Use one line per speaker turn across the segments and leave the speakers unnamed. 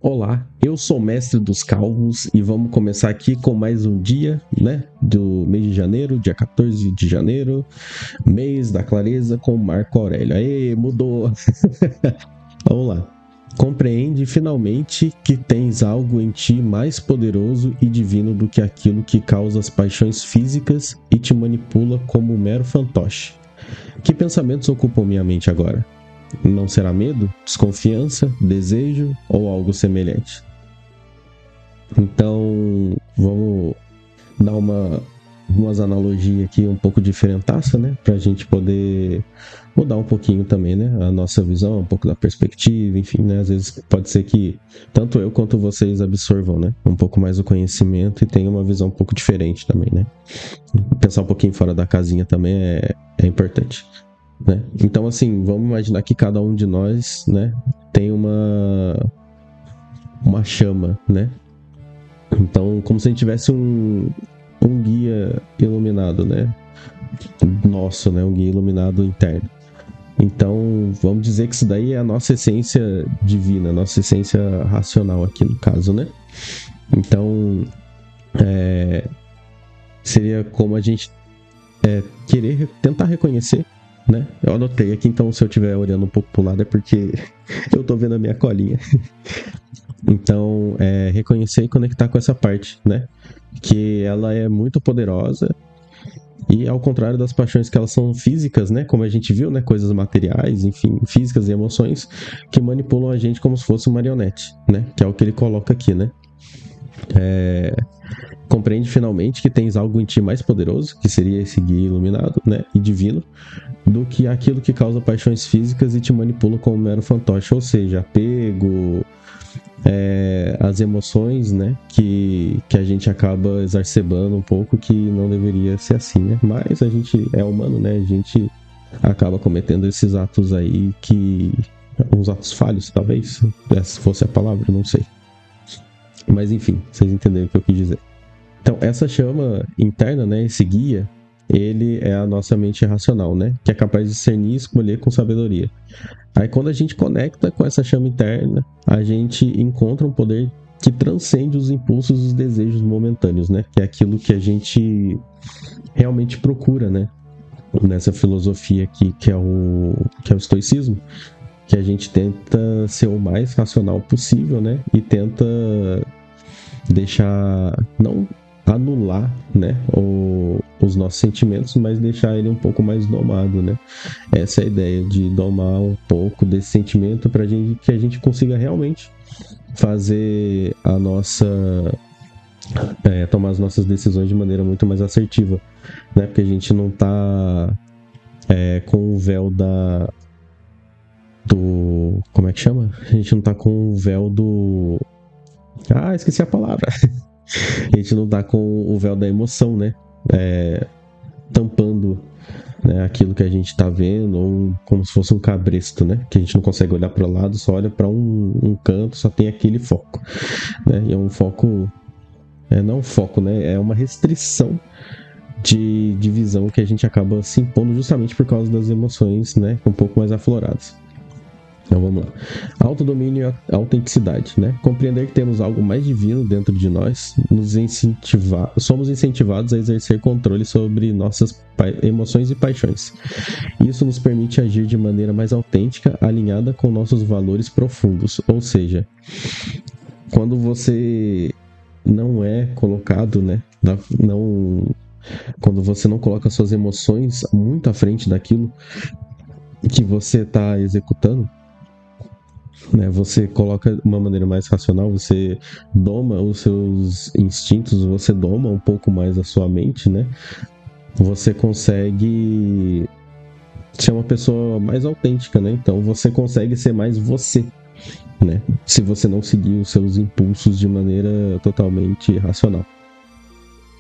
Olá, eu sou o mestre dos calvos e vamos começar aqui com mais um dia, né, do mês de janeiro, dia 14 de janeiro, mês da clareza com Marco Aurélio. Aê, mudou! Vamos lá. Compreende finalmente que tens algo em ti mais poderoso e divino do que aquilo que causa as paixões físicas e te manipula como um mero fantoche. Que pensamentos ocupam minha mente agora? Não será medo, desconfiança, desejo ou algo semelhante? Então, vamos dar umas analogias aqui um pouco diferentaça, né? Pra gente poder mudar um pouquinho também, né? A nossa visão, um pouco da perspectiva, enfim, né? Às vezes pode ser que tanto eu quanto vocês absorvam, né? Um pouco mais o conhecimento e tenham uma visão um pouco diferente também, né? Pensar um pouquinho fora da casinha também é importante. Né? Então, assim, vamos imaginar que cada um de nós, né, tem uma chama, né? Então, como se a gente tivesse um guia iluminado, né? Nosso, né? Um guia iluminado interno. Então, vamos dizer que isso daí é a nossa essência divina, a nossa essência racional aqui no caso, né? Então, seria como a gente querer tentar reconhecer, né? Eu anotei aqui, então se eu estiver olhando um pouco pro lado é porque eu tô vendo a minha colinha. Então, reconhecer e conectar com essa parte, né? Que ela é muito poderosa e ao contrário das paixões que elas são físicas, né? Como a gente viu, né? Coisas materiais, enfim, físicas e emoções que manipulam a gente como se fosse uma marionete, né? Que é o que ele coloca aqui, né? Compreende finalmente que tens algo em ti mais poderoso, que seria esse guia iluminado, né? E divino, do que aquilo que causa paixões físicas e te manipula como um mero fantoche, ou seja, apego, as emoções, né, que a gente acaba exacerbando um pouco, que não deveria ser assim, né, mas a gente é humano, né, a gente acaba cometendo esses atos aí uns atos falhos, talvez, se fosse a palavra, não sei, mas enfim, vocês entenderam o que eu quis dizer. Então, essa chama interna, né, esse guia, ele é a nossa mente racional, né? Que é capaz de discernir e escolher com sabedoria. Aí quando a gente conecta com essa chama interna, a gente encontra um poder que transcende os impulsos e os desejos momentâneos, né? Que é aquilo que a gente realmente procura, né? Nessa filosofia aqui, que é o estoicismo, que a gente tenta ser o mais racional possível, né? E tenta deixar, não anular, né, os nossos sentimentos, mas deixar ele um pouco mais domado, né? Essa é a ideia de domar um pouco desse sentimento para que a gente consiga realmente fazer a nossa tomar as nossas decisões de maneira muito mais assertiva, né? Porque a gente não tá com o véu do como é que chama? A gente não tá com o véu do esqueci a palavra. A gente não tá com o véu da emoção, né? Tampando, né, aquilo que a gente tá vendo, ou como se fosse um cabresto, né? Que a gente não consegue olhar para o lado, só olha para um canto, só tem aquele foco, né? E é um foco, não um foco, né? É uma restrição de visão que a gente acaba se impondo justamente por causa das emoções, né? Um pouco mais afloradas. Então vamos lá. Autodomínio e autenticidade, né? Compreender que temos algo mais divino dentro de nós, somos incentivados a exercer controle sobre nossas emoções e paixões. Isso nos permite agir de maneira mais autêntica, alinhada com nossos valores profundos. Ou seja, quando você não é colocado, né? Quando você não coloca suas emoções muito à frente daquilo que você está executando, né, você coloca de uma maneira mais racional, você doma os seus instintos, você doma um pouco mais a sua mente, né? Você consegue ser uma pessoa mais autêntica, né? Então você consegue ser mais você, né? Se você não seguir os seus impulsos de maneira totalmente racional,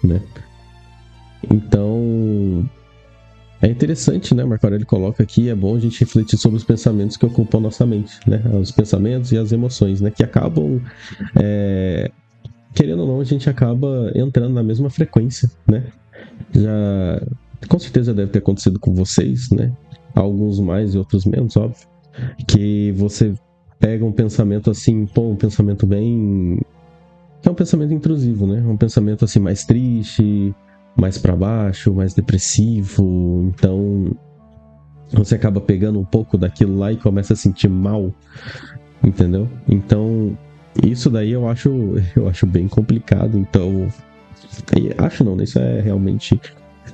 né? Então é interessante, né? Marco Aurélio coloca aqui, é bom a gente refletir sobre os pensamentos que ocupam a nossa mente, né? Os pensamentos e as emoções, né? Que acabam, querendo ou não, a gente acaba entrando na mesma frequência, né? Já, com certeza deve ter acontecido com vocês, né? Alguns mais e outros menos, óbvio. Que você pega um pensamento assim, um pensamento bem... que é um pensamento intrusivo, né? Um pensamento assim mais triste, mais para baixo, mais depressivo. Então, você acaba pegando um pouco daquilo lá e começa a sentir mal, entendeu? Então, isso daí eu acho bem complicado. Então, acho não, né? Isso é realmente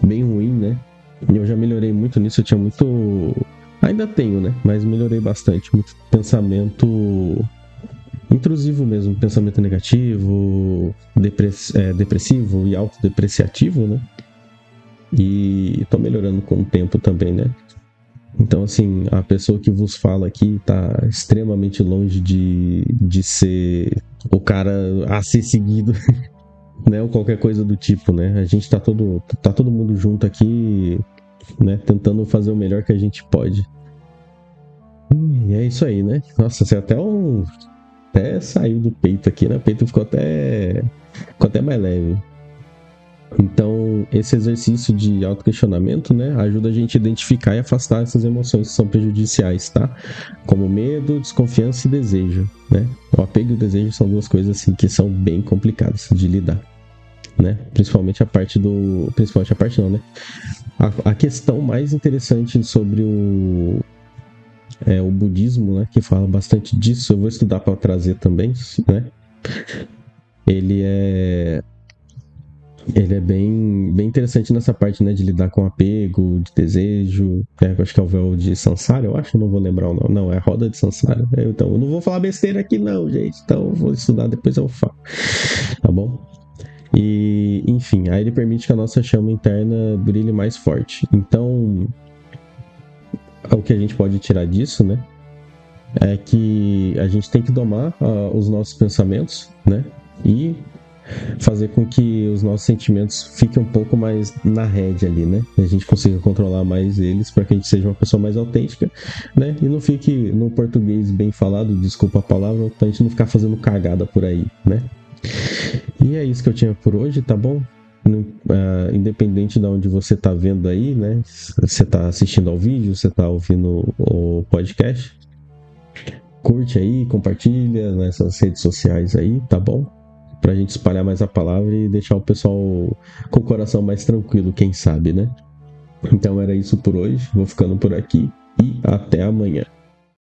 bem ruim, né? Eu já melhorei muito nisso, eu tinha muito... Ainda tenho, né? Mas melhorei bastante. Muito pensamento intrusivo mesmo, pensamento negativo, depressivo e autodepreciativo, né? E tô melhorando com o tempo também, né? Então, assim, a pessoa que vos fala aqui tá extremamente longe de ser o cara a ser seguido, né? Ou qualquer coisa do tipo, né? A gente tá todo mundo junto aqui, né? Tentando fazer o melhor que a gente pode. E é isso aí, né? Nossa, você até saiu do peito aqui, né? O peito ficou até mais leve. Então, esse exercício de autoquestionamento, né, ajuda a gente a identificar e afastar essas emoções que são prejudiciais, tá? Como medo, desconfiança e desejo, né? O apego e o desejo são duas coisas assim que são bem complicadas de lidar, né? Principalmente a parte não, né? A questão mais interessante sobre o budismo, né, que fala bastante disso, eu vou estudar para trazer também, né? Ele é bem interessante nessa parte, né, de lidar com apego, de desejo, eu acho que é o véu de Sansara, eu acho, não vou lembrar o nome, não, é a roda de Sansara. Então, eu não vou falar besteira aqui não, gente, então eu vou estudar, depois eu falo, tá bom? E, enfim, aí ele permite que a nossa chama interna brilhe mais forte. Então, o que a gente pode tirar disso, né, é que a gente tem que domar os nossos pensamentos, né, e fazer com que os nossos sentimentos fiquem um pouco mais na rédea ali, né? A gente consiga controlar mais eles para que a gente seja uma pessoa mais autêntica, né? E não fique no português bem falado, desculpa a palavra, pra gente não ficar fazendo cagada por aí, né? E é isso que eu tinha por hoje, tá bom? Independente de onde você tá vendo aí, né? Se você tá assistindo ao vídeo, você tá ouvindo o podcast, curte aí, compartilha nessas redes sociais aí, tá bom? Pra gente espalhar mais a palavra e deixar o pessoal com o coração mais tranquilo, quem sabe, né? Então era isso por hoje, vou ficando por aqui e até amanhã.